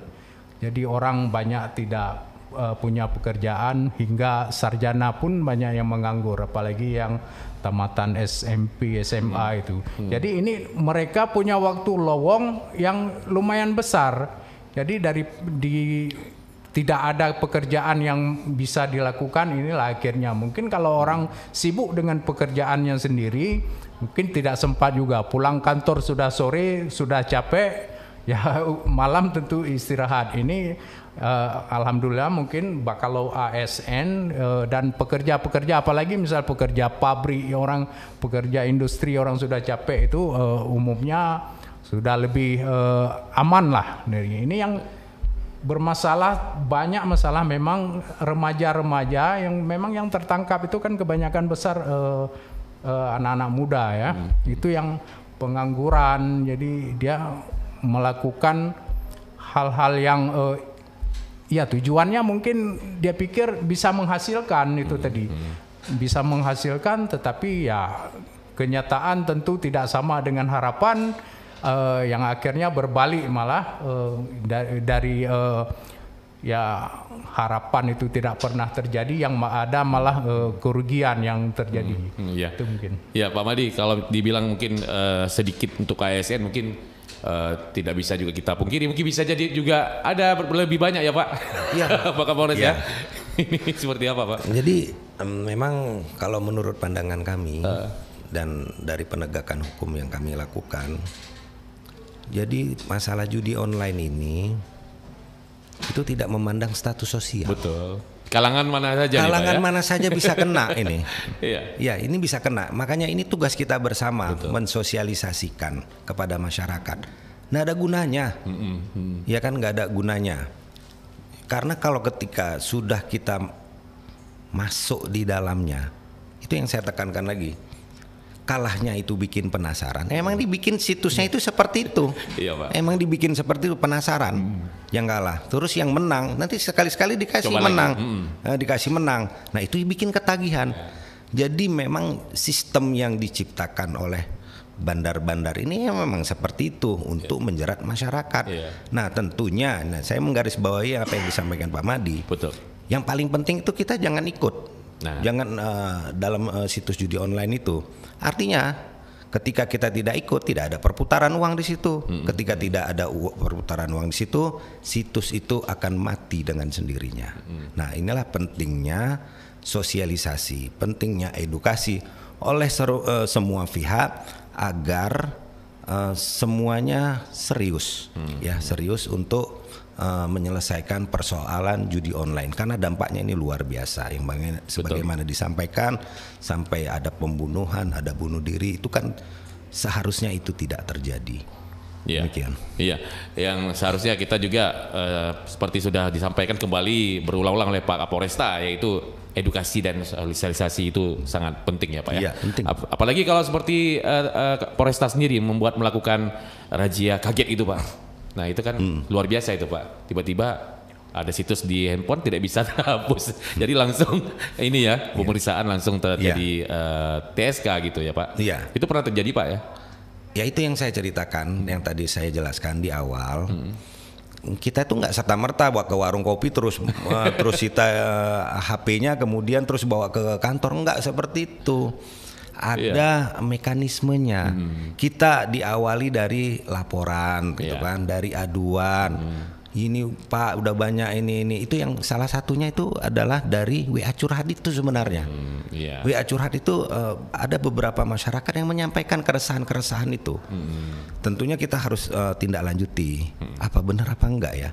Jadi orang banyak tidak punya pekerjaan, hingga sarjana pun banyak yang menganggur, apalagi yang tamatan SMP, SMA itu. Jadi ini mereka punya waktu lowong yang lumayan besar. Jadi tidak ada pekerjaan yang bisa dilakukan, inilah akhirnya mungkin kalau orang sibuk dengan pekerjaannya sendiri, mungkin tidak sempat juga pulang kantor sudah sore, sudah capek, ya malam tentu istirahat. Ini alhamdulillah mungkin kalau ASN dan pekerja-pekerja, apalagi misal pekerja pabrik, orang pekerja industri, orang sudah capek itu umumnya sudah lebih aman lah dari ini. Yang bermasalah, banyak masalah memang remaja-remaja yang memang yang tertangkap itu kan kebanyakan besar anak-anak muda ya. Itu yang pengangguran, jadi dia melakukan hal-hal yang ya tujuannya mungkin dia pikir bisa menghasilkan itu tadi. Bisa menghasilkan, tetapi ya kenyataan tentu tidak sama dengan harapan. Yang akhirnya berbalik malah dari ya harapan itu tidak pernah terjadi, yang ada malah kerugian yang terjadi. Itu mungkin. Ya Pak Madi, kalau dibilang mungkin sedikit untuk ASN mungkin tidak bisa juga kita pungkiri, mungkin bisa jadi juga ada lebih banyak ya Pak. Iya. Pak Kapolres ya. Ini seperti apa Pak? Jadi memang kalau menurut pandangan kami dan dari penegakan hukum yang kami lakukan, jadi masalah judi online ini itu tidak memandang status sosial. Betul. Kalangan mana saja. Kalangan mana saja bisa kena ini. Iya. Ya, ini bisa kena. Makanya ini tugas kita bersama, mensosialisasikan kepada masyarakat. Nggak ada gunanya. Ya kan, nggak ada gunanya. Karena kalau ketika sudah kita masuk di dalamnya, itu yang saya tekankan lagi. Kalahnya itu bikin penasaran. Emang dibikin situsnya itu seperti itu. Iya, Pak. Emang dibikin seperti itu, penasaran. Yang kalah. Terus yang menang nanti sekali-sekali dikasih coba menang. Dikasih menang. Nah, itu bikin ketagihan. Jadi memang sistem yang diciptakan oleh bandar-bandar ini ya memang seperti itu untuk menjerat masyarakat. Nah tentunya, saya menggarisbawahi apa yang disampaikan Pak Madi. Betul. Yang paling penting itu kita jangan ikut, jangan dalam situs judi online itu. Artinya ketika kita tidak ikut, tidak ada perputaran uang di situ. Ketika tidak ada perputaran uang di situ, situs itu akan mati dengan sendirinya. Nah inilah pentingnya sosialisasi, pentingnya edukasi oleh semua pihak agar semuanya serius, serius untuk menyelesaikan persoalan judi online karena dampaknya ini luar biasa. Yang sebagaimana disampaikan sampai ada pembunuhan, ada bunuh diri, itu kan seharusnya itu tidak terjadi. Demikian. Iya, yang seharusnya kita juga seperti sudah disampaikan kembali berulang-ulang oleh Pak Kapolresta, yaitu edukasi dan sosialisasi itu sangat penting ya Pak ya. Iya, penting. Apalagi kalau seperti Polresta sendiri melakukan razia kaget itu Pak. Nah itu kan luar biasa itu Pak. Tiba-tiba ada situs di handphone tidak bisa terhapus. Jadi langsung ini ya pemeriksaan langsung terjadi TSK gitu ya Pak. Iya. Itu pernah terjadi Pak ya? Ya itu yang saya ceritakan, yang tadi saya jelaskan di awal. Kita tuh nggak serta-merta bawa ke warung kopi terus kita HP-nya kemudian terus bawa ke kantor, nggak seperti itu. Ada mekanismenya. Kita diawali dari laporan, gitu kan, dari aduan. Ini Pak udah banyak ini. Itu yang salah satunya itu adalah dari WA curhat itu sebenarnya. WA curhat itu ada beberapa masyarakat yang menyampaikan keresahan-keresahan itu. Tentunya kita harus tindak lanjuti. Apa benar apa enggak ya?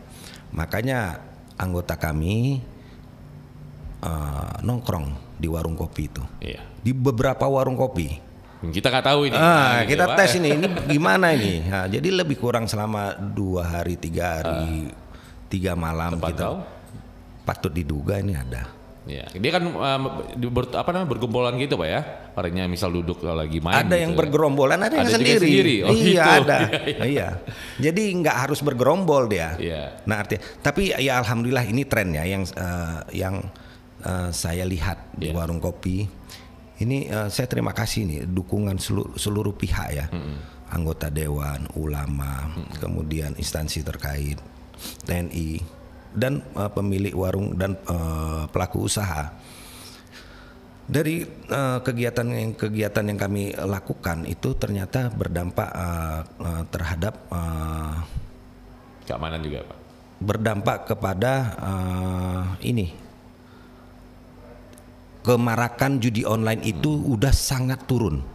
Makanya anggota kami nongkrong di warung kopi itu. Di beberapa warung kopi. Kita nggak tahu ini. Kita tes ini gimana ini. Nah, jadi lebih kurang selama 2 hari, 3 hari, 3 malam kita patut diduga ini ada. Dia kan bergombolan gitu Pak ya. Orangnya misal duduk lagi main. Ada yang bergerombolan, ada yang sendiri. Oh, iya gitu. ada. Iya. Jadi nggak harus bergerombol dia. Nah artinya, tapi ya alhamdulillah ini tren ya yang saya lihat di warung kopi. Ini saya terima kasih nih dukungan seluruh pihak ya, anggota dewan, ulama, kemudian instansi terkait, TNI dan pemilik warung dan pelaku usaha. Dari kegiatan yang kami lakukan itu ternyata berdampak terhadap keamanan juga Pak. Berdampak kepada kemarakan judi online itu udah sangat turun,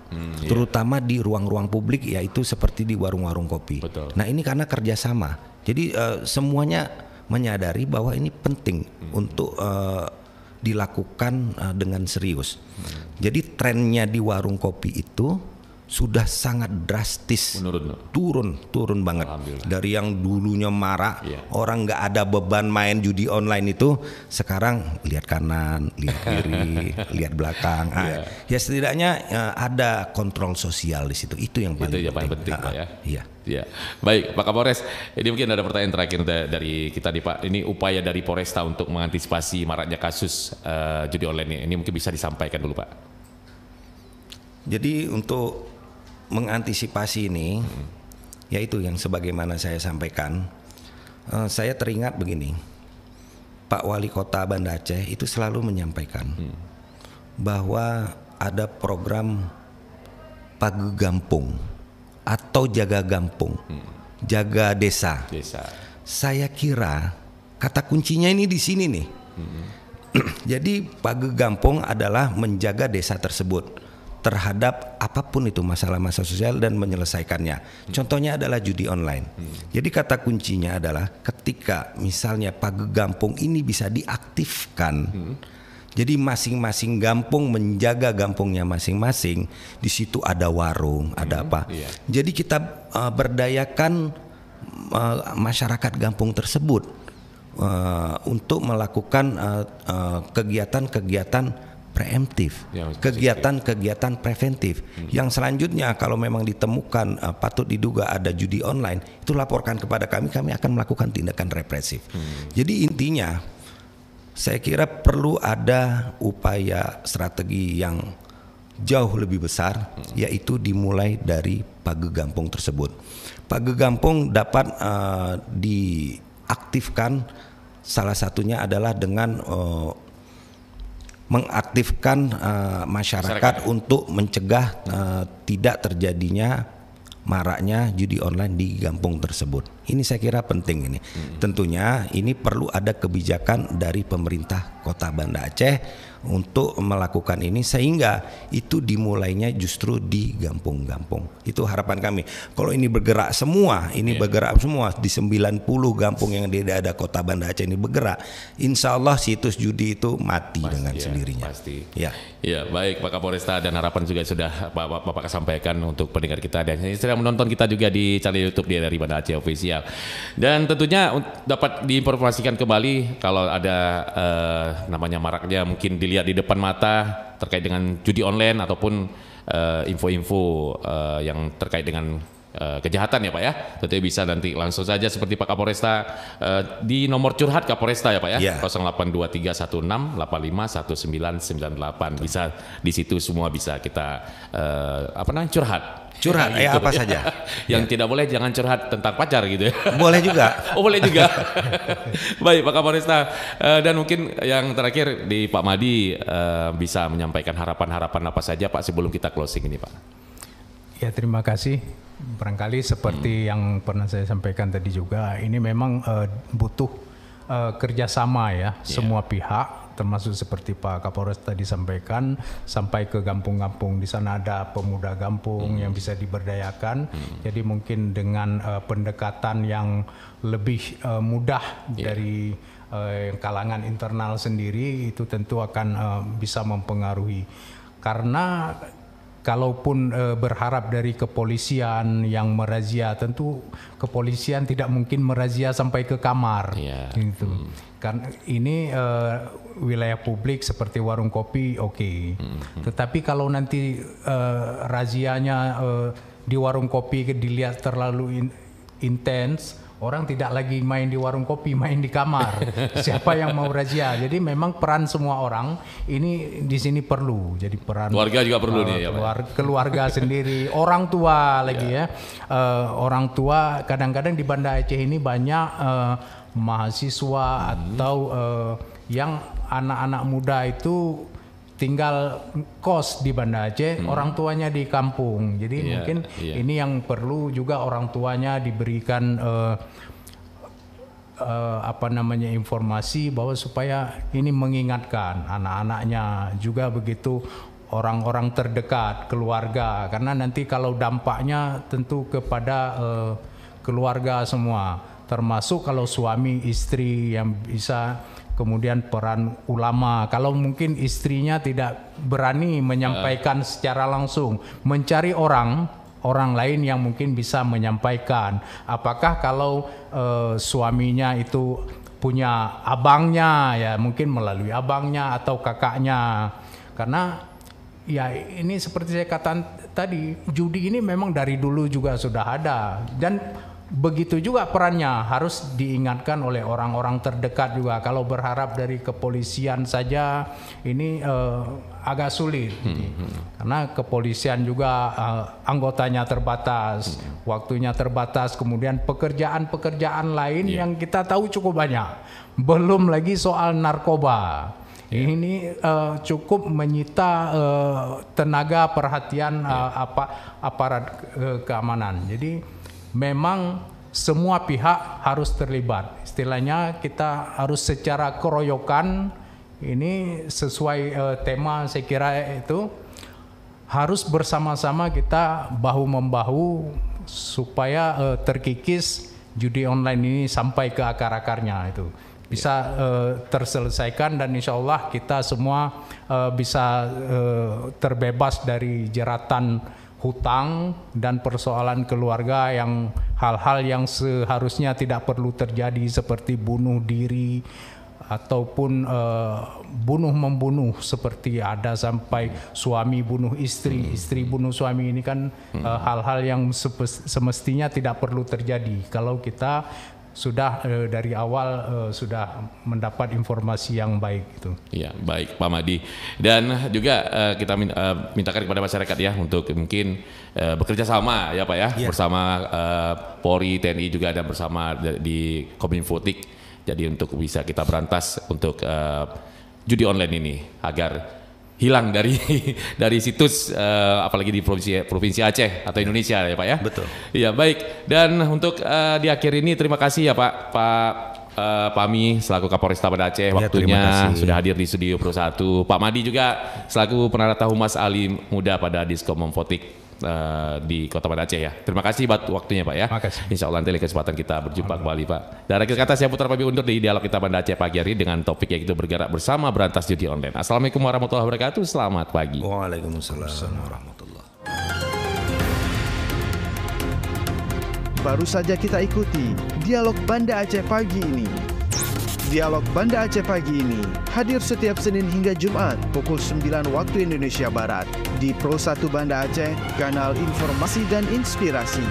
terutama di ruang-ruang publik, yaitu seperti di warung-warung kopi. Nah ini karena kerjasama, jadi semuanya menyadari bahwa ini penting untuk dilakukan dengan serius. Jadi trennya di warung kopi itu sudah sangat drastis turun banget. Dari yang dulunya marah, orang nggak ada beban main judi online itu, sekarang lihat kanan, lihat kiri, lihat belakang. Ya setidaknya ada kontrol sosial di situ. Itu yang paling penting Pak ya. Iya. Baik Pak Kapolres, ini mungkin ada pertanyaan terakhir dari kita nih Pak. Ini upaya dari Polresta untuk mengantisipasi maraknya kasus judi online ini mungkin bisa disampaikan dulu Pak. Jadi untuk mengantisipasi ini, yaitu yang sebagaimana saya sampaikan, saya teringat begini, Pak Wali Kota Banda Aceh itu selalu menyampaikan bahwa ada program Pagegampung atau Jaga Gampung, Jaga Desa. Saya kira kata kuncinya ini di sini nih. Jadi Pagegampung adalah menjaga desa tersebut terhadap apapun itu masalah-masalah sosial dan menyelesaikannya. Contohnya adalah judi online. Jadi kata kuncinya adalah ketika misalnya Pagegampung ini bisa diaktifkan. Jadi masing-masing gampung menjaga gampungnya masing-masing. Di situ ada warung, ada apa. Jadi kita berdayakan masyarakat gampung tersebut untuk melakukan kegiatan-kegiatan preemptif, kegiatan-kegiatan preventif. Yang selanjutnya kalau memang ditemukan patut diduga ada judi online, itu laporkan kepada kami akan melakukan tindakan represif. Jadi intinya Saya kira perlu ada upaya strategi yang jauh lebih besar, yaitu dimulai dari Pagegampung tersebut. Pagegampung dapat diaktifkan, salah satunya adalah dengan mengaktifkan masyarakat untuk mencegah tidak terjadinya maraknya judi online di kampung tersebut. Ini saya kira penting ini. Tentunya ini perlu ada kebijakan dari pemerintah Kota Banda Aceh untuk melakukan ini, sehingga itu dimulainya justru di kampung-kampung. Itu harapan kami. Kalau ini bergerak semua, bergerak semua di 90 kampung yang ada Kota Banda Aceh ini bergerak, insya Allah situs judi itu mati dengan sendirinya. Pasti. Ya. Ya, baik Pak Kapolresta, dan harapan juga sudah Bapak sampaikan untuk pendengar kita dan sedang menonton kita juga di channel YouTube di RRI Banda Aceh Official. Dan tentunya dapat diinformasikan kembali kalau ada namanya maraknya mungkin dilihat di depan mata terkait dengan judi online ataupun info-info yang terkait dengan kejahatan ya Pak ya. Tentunya bisa nanti langsung saja seperti Pak Kapolresta di nomor curhat Kapolresta ya Pak ya, 082316851998. Bisa di situ semua bisa kita curhat gitu. Apa saja. Yang tidak boleh jangan curhat tentang pacar gitu ya. Boleh juga. Oh boleh juga. Baik Pak Kapolresta, dan mungkin yang terakhir di Pak Madi bisa menyampaikan harapan-harapan apa saja Pak sebelum kita closing ini Pak. Ya, terima kasih. Barangkali seperti yang pernah saya sampaikan tadi juga, ini memang butuh kerjasama ya, semua pihak, termasuk seperti Pak Kapolres tadi sampaikan, sampai ke kampung-kampung. Di sana ada pemuda kampung yang bisa diberdayakan. Jadi mungkin dengan pendekatan yang lebih mudah dari kalangan internal sendiri, itu tentu akan bisa mempengaruhi. Karena kalaupun berharap dari kepolisian yang merazia, tentu kepolisian tidak mungkin merazia sampai ke kamar, gitu. Karena ini wilayah publik seperti warung kopi, tetapi kalau nanti razianya di warung kopi dilihat terlalu intens, orang tidak lagi main di warung kopi, main di kamar. Siapa yang mau razia? Jadi memang peran semua orang ini di sini perlu. Jadi peran keluarga juga perlu nih ya Pak. Keluarga sendiri, orang tua lagi ya. Orang tua kadang-kadang di Banda Aceh ini banyak mahasiswa atau yang anak-anak muda itu tinggal kos di Banda Aceh, orang tuanya di kampung. Jadi mungkin ini yang perlu juga orang tuanya diberikan informasi bahwa supaya ini mengingatkan anak-anaknya, juga begitu orang-orang terdekat, keluarga, karena nanti kalau dampaknya tentu kepada keluarga semua, termasuk kalau suami istri yang bisa. Kemudian peran ulama, kalau mungkin istrinya tidak berani menyampaikan secara langsung, mencari orang lain yang mungkin bisa menyampaikan. Apakah kalau suaminya itu punya abangnya, ya mungkin melalui abangnya atau kakaknya. Karena ya ini seperti saya katakan tadi, judi ini memang dari dulu juga sudah ada, dan begitu juga perannya harus diingatkan oleh orang-orang terdekat juga. Kalau berharap dari kepolisian saja ini agak sulit, karena kepolisian juga anggotanya terbatas, waktunya terbatas, kemudian pekerjaan-pekerjaan lain yang kita tahu cukup banyak, belum lagi soal narkoba. Ini cukup menyita tenaga perhatian aparat keamanan. Jadi memang semua pihak harus terlibat. Istilahnya kita harus secara keroyokan, ini sesuai tema saya kira itu, harus bersama-sama kita bahu-membahu supaya terkikis judi online ini sampai ke akar-akarnya, itu bisa terselesaikan, dan insya Allah kita semua bisa terbebas dari jeratan hutang dan persoalan keluarga, yang hal-hal yang seharusnya tidak perlu terjadi seperti bunuh diri ataupun bunuh-membunuh, seperti ada sampai suami bunuh istri, istri bunuh suami. Ini kan hal-hal yang semestinya tidak perlu terjadi kalau kita sudah dari awal sudah mendapat informasi yang baik itu. Ya, baik Pak Madi. Dan juga kita mintakan kepada masyarakat ya untuk mungkin bekerja sama ya Pak ya, bersama Polri, TNI juga ada bersama di Kominfotik. Jadi untuk bisa kita berantas untuk judi online ini agar hilang dari situs apalagi di provinsi Aceh atau Indonesia ya Pak ya. Betul. Iya baik. Dan untuk di akhir ini terima kasih ya Pak Pami selaku Kapolresta Banda Aceh waktunya sudah hadir di studio Pro 1. Pak Madi juga selaku Penarata Humas Ali Muda pada Diskom Fotik di Kota Banda Aceh ya. Terima kasih buat waktunya Pak ya. Makasih. Insya Allah nanti kesempatan kita berjumpa kembali Pak. Dan akhir kata saya Putra pamit undur di dialog kita Banda Aceh pagi hari dengan topik yaitu bergerak bersama berantas judi online. Assalamualaikum warahmatullahi wabarakatuh. Selamat pagi. Waalaikumsalam warahmatullahi. Baru saja kita ikuti dialog Banda Aceh pagi ini. Dialog Banda Aceh pagi ini hadir setiap Senin hingga Jumat pukul 9 waktu Indonesia Barat di Pro 1 Banda Aceh, kanal informasi dan inspirasi.